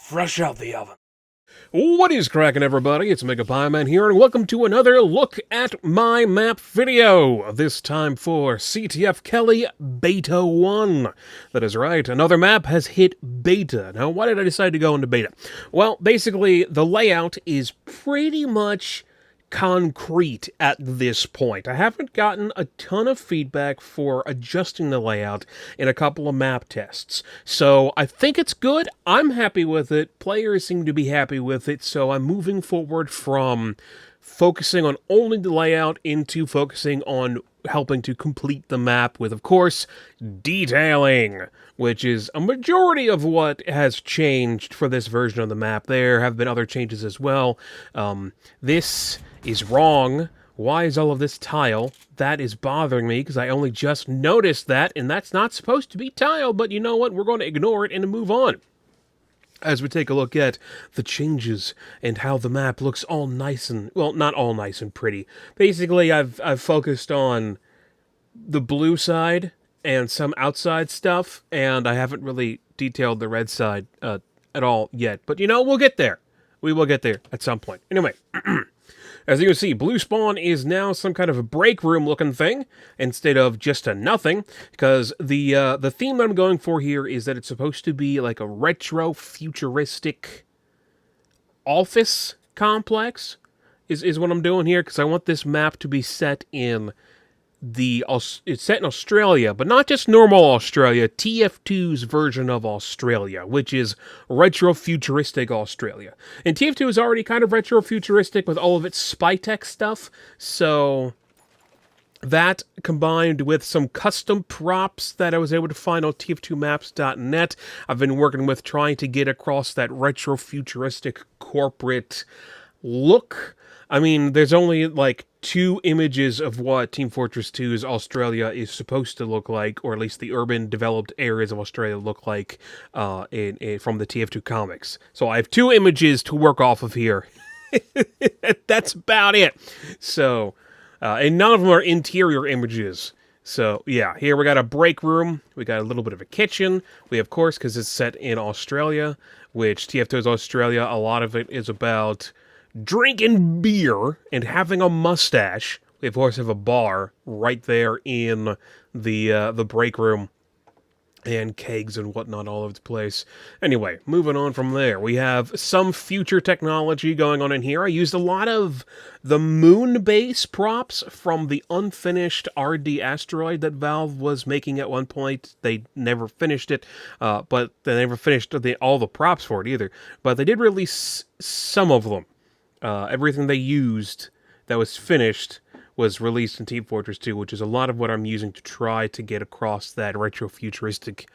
fresh out the oven. What is cracking, everybody? It's MegapieMan here, and welcome to another look at my map video. This time for CTF Kelly Beta 1. That is right, another map has hit beta. Now, why did I decide to go into beta? Well, basically, the layout is pretty much concrete at this point. I haven't gotten a ton of feedback for adjusting the layout in a couple of map tests. So I think it's good. I'm happy with it. Players seem to be happy with it. So I'm moving forward from focusing on only the layout into focusing on helping to complete the map with, of course, detailing, which is a majority of what has changed for this version of the map. There have been other changes as well. This is wrong. Why is all of this tile? That is bothering me because I only just noticed that, and that's not supposed to be tile, but you know what? We're going to ignore it and move on as we take a look at the changes and how the map looks all nice and, well, not all nice and pretty. Basically, I've focused on the blue side and some outside stuff, and I haven't really detailed the red side at all yet. But, you know, we'll get there. We will get there at some point. Anyway, as you can see, Blue Spawn is now some kind of a break room looking thing instead of just a nothing, because the theme that I'm going for here is that it's supposed to be like a retro futuristic office complex is what I'm doing here, because I want this map to be set in it's set in Australia, but not just normal Australia, TF2's version of Australia, which is retro-futuristic Australia. And TF2 is already kind of retro-futuristic with all of its spy tech stuff, so that combined with some custom props that I was able to find on tf2maps.net, I've been working with trying to get across that retro-futuristic corporate look. I mean, there's only like 2 images of what Team Fortress 2's Australia is supposed to look like, or at least the urban developed areas of Australia look like from the TF2 comics. So I have 2 images to work off of here. That's about it. So, and none of them are interior images. So, yeah, here we got a break room. We got a little bit of a kitchen. We, of course, because it's set in Australia, which TF2's Australia, a lot of it is about drinking beer and having a mustache. We, of course, have a bar right there in the break room, and kegs and whatnot all over the place. Anyway, moving on from there, we have some future technology going on in here. I used a lot of the moon base props from the unfinished RD asteroid that Valve was making at one point. They never finished it, but they never finished all the props for it either. But they did release some of them. Everything they used that was finished was released in Team Fortress 2, which is a lot of what I'm using to try to get across that retro-futuristic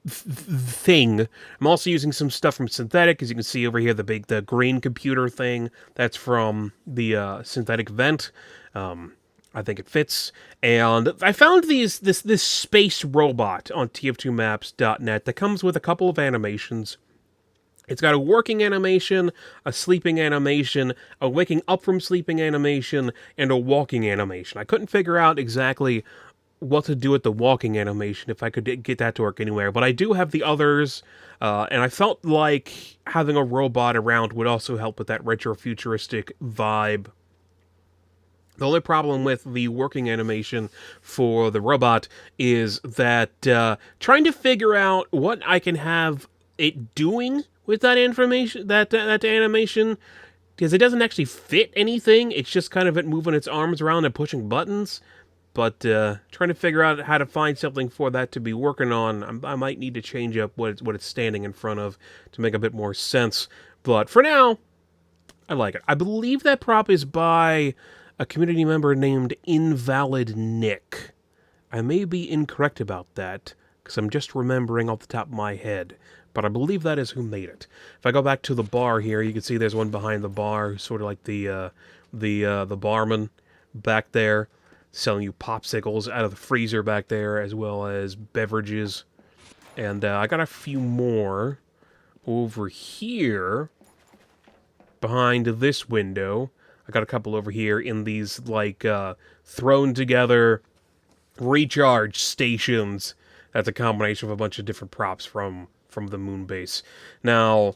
thing. I'm also using some stuff from Synthetic, as you can see over here, the green computer thing. That's from the Synthetic Vent. I think it fits. And I found this space robot on tf2maps.net that comes with a couple of animations. It's got a working animation, a sleeping animation, a waking up from sleeping animation, and a walking animation. I couldn't figure out exactly what to do with the walking animation, if I could get that to work anywhere, but I do have the others, and I felt like having a robot around would also help with that retro-futuristic vibe. The only problem with the working animation for the robot is that trying to figure out what I can have it doing with that information, that animation, because it doesn't actually fit anything. It's just kind of it moving its arms around and pushing buttons. But trying to figure out how to find something for that to be working on, I might need to change up what it's standing in front of to make a bit more sense. But for now, I like it. I believe that prop is by a community member named Invalid Nick. I may be incorrect about that, because I'm just remembering off the top of my head. But I believe that is who made it. If I go back to the bar here, you can see there's one behind the bar, who's sort of like the barman back there, selling you popsicles out of the freezer back there, as well as beverages. And I got a few more over here behind this window. I got a couple over here in these, like, thrown together recharge stations. That's a combination of a bunch of different props from the moon base. Now,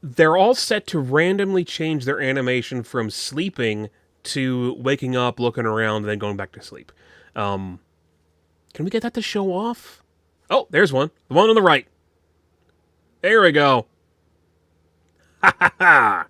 they're all set to randomly change their animation from sleeping to waking up, looking around, and then going back to sleep. Can we get that to show off? Oh, there's one. The one on the right. There we go. Ha ha ha.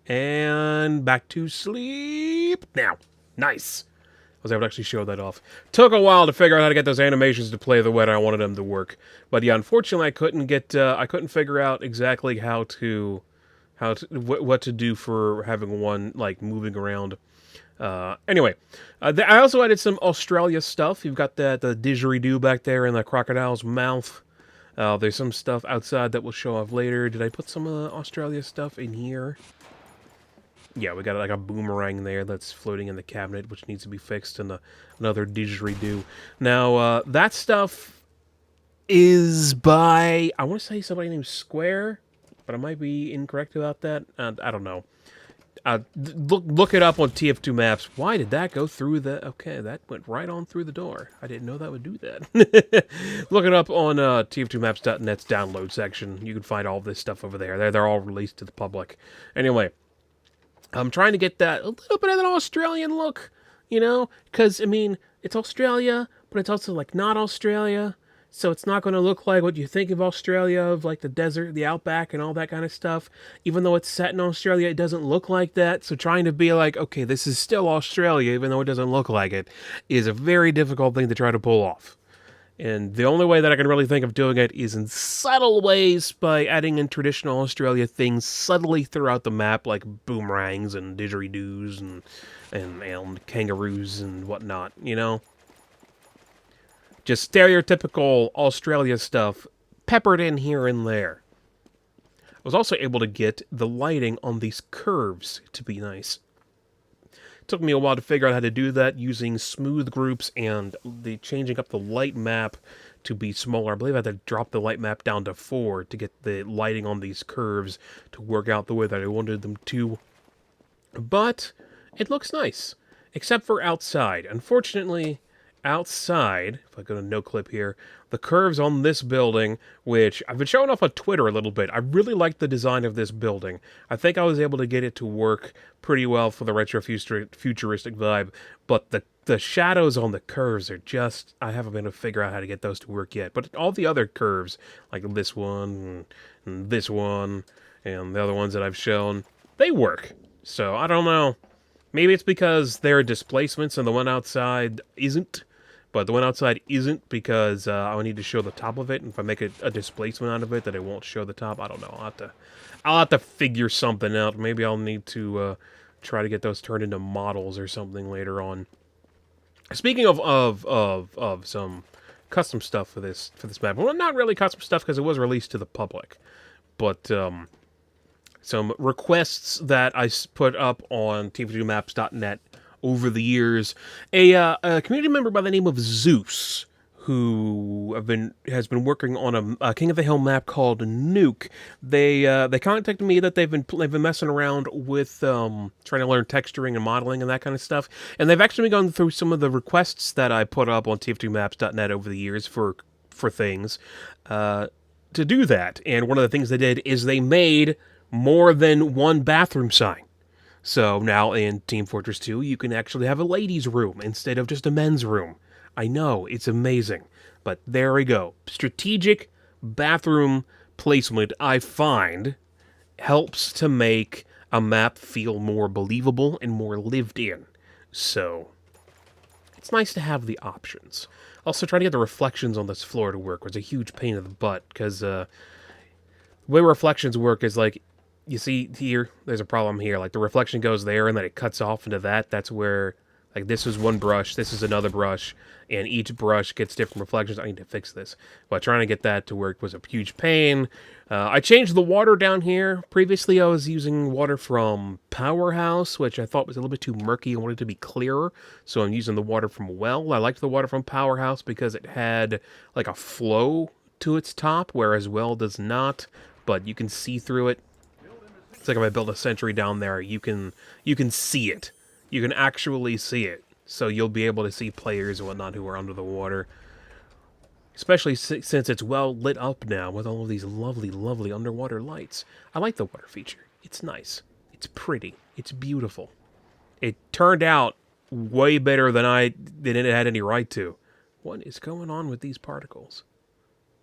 And back to sleep now. Nice. I was able to actually show that off. Took a while to figure out how to get those animations to play the way I wanted them to work. But yeah, unfortunately, I couldn't figure out exactly what to do for having one like moving around. Anyway, I also added some Australia stuff. You've got the didgeridoo back there in the crocodile's mouth. There's some stuff outside that we'll show off later. Did I put some Australia stuff in here? Yeah, we got like a boomerang there that's floating in the cabinet, which needs to be fixed, and another didgeridoo. Now, that stuff is by, I want to say somebody named Square, but I might be incorrect about that. I don't know. Look it up on TF2 Maps. Why did that go through the... Okay, that went right on through the door. I didn't know that would do that. Look it up on tf2maps.net's download section. You can find all this stuff over there. They're all released to the public. Anyway, I'm trying to get that a little bit of an Australian look, you know? Because, I mean, it's Australia, but it's also, like, not Australia. So it's not going to look like what you think of Australia, of like the desert, the outback, and all that kind of stuff. Even though it's set in Australia, it doesn't look like that. So trying to be like, okay, this is still Australia, even though it doesn't look like it, is a very difficult thing to try to pull off. And the only way that I can really think of doing it is in subtle ways by adding in traditional Australia things subtly throughout the map, like boomerangs and didgeridoos and kangaroos and whatnot, you know? Just stereotypical Australia stuff peppered in here and there. I was also able to get the lighting on these curves to be nice. It took me a while to figure out how to do that using smooth groups and changing up the light map to be smaller. I believe I had to drop the light map down to 4 to get the lighting on these curves to work out the way that I wanted them to. But it looks nice, except for outside. Unfortunately, outside, if I go to no clip here, the curves on this building, which I've been showing off on Twitter a little bit. I really like the design of this building. I think I was able to get it to work pretty well for the retro futuristic vibe, but the shadows on the curves are just, I haven't been able to figure out how to get those to work yet. But all the other curves, like this one, and this one, and the other ones that I've shown, they work. So, I don't know. Maybe it's because there are displacements and the one outside isn't. But the one outside isn't because I need to show the top of it. And if I make a displacement out of it, that it won't show the top. I don't know. I'll have to figure something out. Maybe I'll need to try to get those turned into models or something later on. Speaking of some custom stuff for this map, well, not really custom stuff because it was released to the public, but some requests that I put up on tf2maps.net over the years. A community member by the name of Zeus, who has been working on a King of the Hill map called Nuke. They contacted me that they've been messing around with trying to learn texturing and modeling and that kind of stuff. And they've actually gone through some of the requests that I put up on tf2maps.net over the years for things to do that. And one of the things they did is they made more than one bathroom sign. So now in Team Fortress 2, you can actually have a ladies' room instead of just a men's room. I know, it's amazing. But there we go. Strategic bathroom placement, I find, helps to make a map feel more believable and more lived in. So, it's nice to have the options. Also, trying to get the reflections on this floor to work was a huge pain in the butt, because the way reflections work is like, you see here, there's a problem here. Like, the reflection goes there, and then it cuts off into that. That's where, like, this is one brush, this is another brush, and each brush gets different reflections. I need to fix this. But trying to get that to work was a huge pain. I changed the water down here. Previously, I was using water from Powerhouse, which I thought was a little bit too murky. I wanted it to be clearer, so I'm using the water from Well. I liked the water from Powerhouse because it had, like, a flow to its top, whereas Well does not, but you can see through it. It's like if I build a sentry down there, you can see it. You can actually see it. So you'll be able to see players and whatnot who are under the water. especially since it's well lit up now with all of these lovely, lovely underwater lights. I like the water feature. It's nice. It's pretty. It's beautiful. It turned out way better than it had any right to. What is going on with these particles?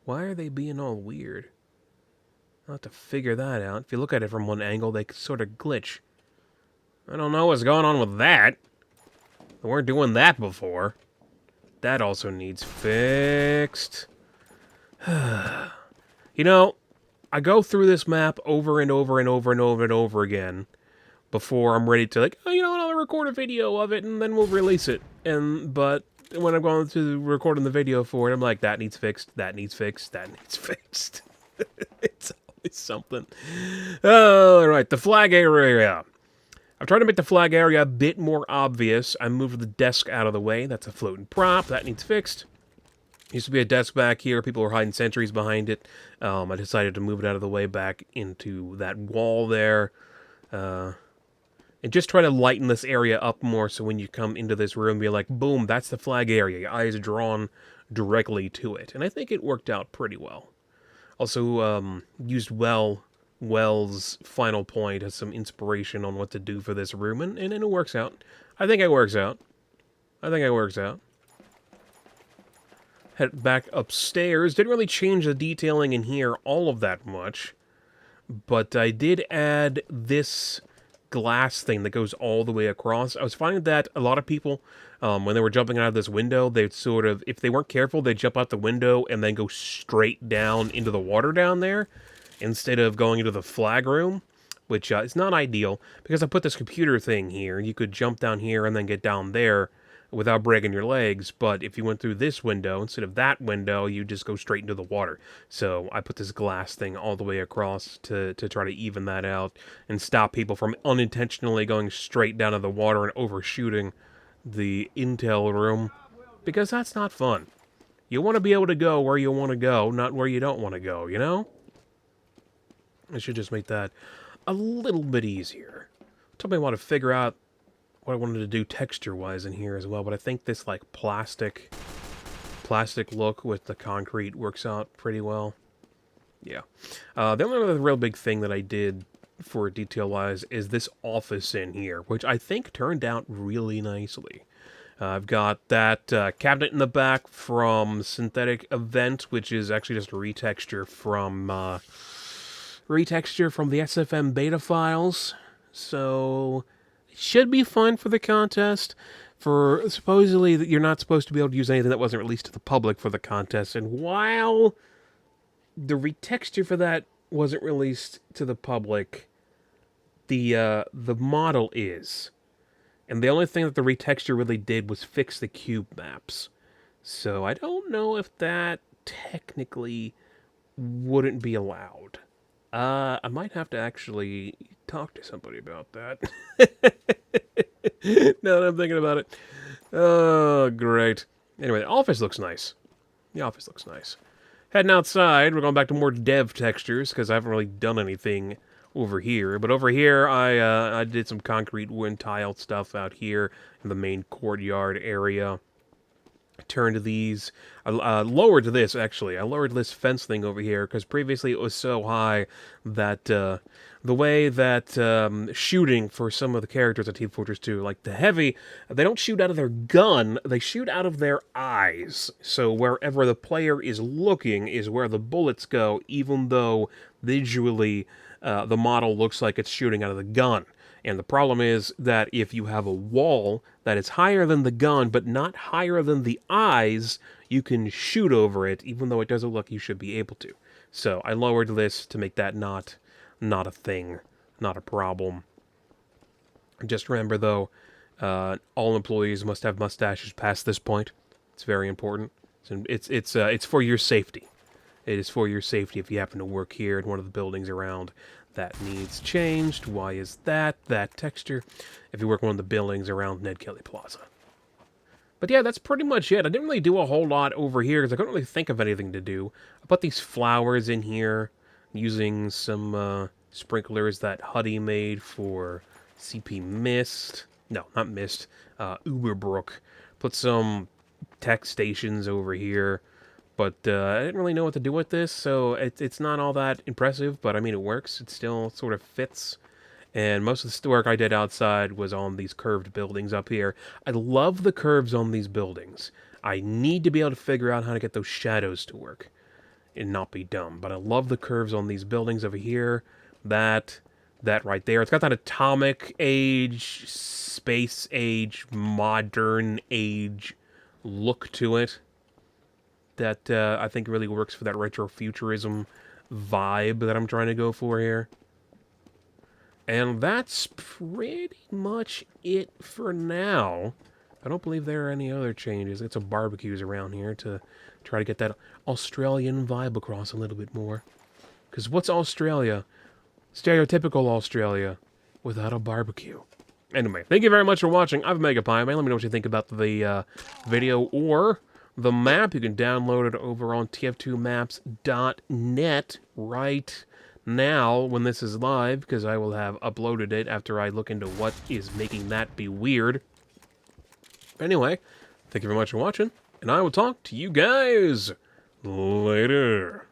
Why are they being all weird? I'll have to figure that out. If you look at it from one angle, they sort of glitch. I don't know what's going on with that. We weren't doing that before. That also needs fixed. You know, I go through this map over and over and over and over and over again before I'm ready to, like, oh, you know what, I'll record a video of it and then we'll release it. But when I'm going to recording the video for it, I'm like, that needs fixed, that needs fixed, that needs fixed. It's always something. All right, the flag area. I've tried to make the flag area a bit more obvious. I moved the desk out of the way. That's a floating prop. That needs fixed. Used to be a desk back here. People were hiding sentries behind it. I decided to move it out of the way back into that wall there. And just try to lighten this area up more so when you come into this room, you're like, boom, that's the flag area. Your eyes are drawn directly to it. And I think it worked out pretty well. Also, used Wells' final point as some inspiration on what to do for this room, and it works out. I think it works out. Head back upstairs. Didn't really change the detailing in here all of that much, but I did add this glass thing that goes all the way across. I was finding that a lot of people, when they were jumping out of this window, they'd sort of, if they weren't careful, they'd jump out the window and then go straight down into the water down there, instead of going into the flag room, which is not ideal, because I put this computer thing here. You could jump down here and then get down there without breaking your legs, but if you went through this window, instead of that window, you just go straight into the water. So I put this glass thing all the way across to try to even that out and stop people from unintentionally going straight down to the water and overshooting the intel room, because that's not fun. You want to be able to go where you want to go, not where you don't want to go, you know? I should just make that a little bit easier. Told me I want to figure out what I wanted to do texture-wise in here as well, but I think this, like, plastic look with the concrete works out pretty well. Yeah. The only other real big thing that I did for detail-wise is this office in here, which I think turned out really nicely. I've got that cabinet in the back from Synthetic Event, which is actually just a retexture from the SFM beta files. So it should be fun for the contest. For supposedly you're not supposed to be able to use anything that wasn't released to the public for the contest. And while the retexture for that wasn't released to the public, the model is. And the only thing that the retexture really did was fix the cube maps. So I don't know if that technically wouldn't be allowed. I might have to actually talk to somebody about that. Now that I'm thinking about it. Oh, great. Anyway, the office looks nice. Heading outside, we're going back to more dev textures, because I haven't really done anything over here. But over here, I did some concrete wind tile stuff out here in the main courtyard area. Turned these, lowered this, actually. I lowered this fence thing over here, because previously it was so high that, the way that, shooting for some of the characters at Team Fortress 2, like the Heavy, they don't shoot out of their gun, they shoot out of their eyes. So wherever the player is looking is where the bullets go, even though visually, the model looks like it's shooting out of the gun. And the problem is that if you have a wall that is higher than the gun, but not higher than the eyes, you can shoot over it, even though it doesn't look like you should be able to. So I lowered this to make that not a thing, not a problem. Just remember, though, all employees must have mustaches past this point. It's very important. It's for your safety. It is for your safety if you happen to work here in one of the buildings around. That needs changed. Why is that? That texture. If you work in one of the buildings around Ned Kelly Plaza. But yeah, that's pretty much it. I didn't really do a whole lot over here because I couldn't really think of anything to do. I put these flowers in here using some sprinklers that Huddy made for CP Mist. No, not Mist. Uberbrook. Put some tech stations over here. But I didn't really know what to do with this, so it's not all that impressive, but I mean, it works. It still sort of fits. And most of the work I did outside was on these curved buildings up here. I love the curves on these buildings. I need to be able to figure out how to get those shadows to work and not be dumb. But I love the curves on these buildings over here. That right there. It's got that atomic age, space age, modern age look to it that I think really works for that retrofuturism vibe that I'm trying to go for here. And that's pretty much it for now. I don't believe there are any other changes. Get some barbecues around here to try to get that Australian vibe across a little bit more. Because what's Australia? Stereotypical Australia without a barbecue. Anyway, thank you very much for watching. I'm MegapieMan. Let me know what you think about the video or the map. You can download it over on tf2maps.net right now when this is live, because I will have uploaded it after I look into what is making that be weird. Anyway, thank you very much for watching, and I will talk to you guys later.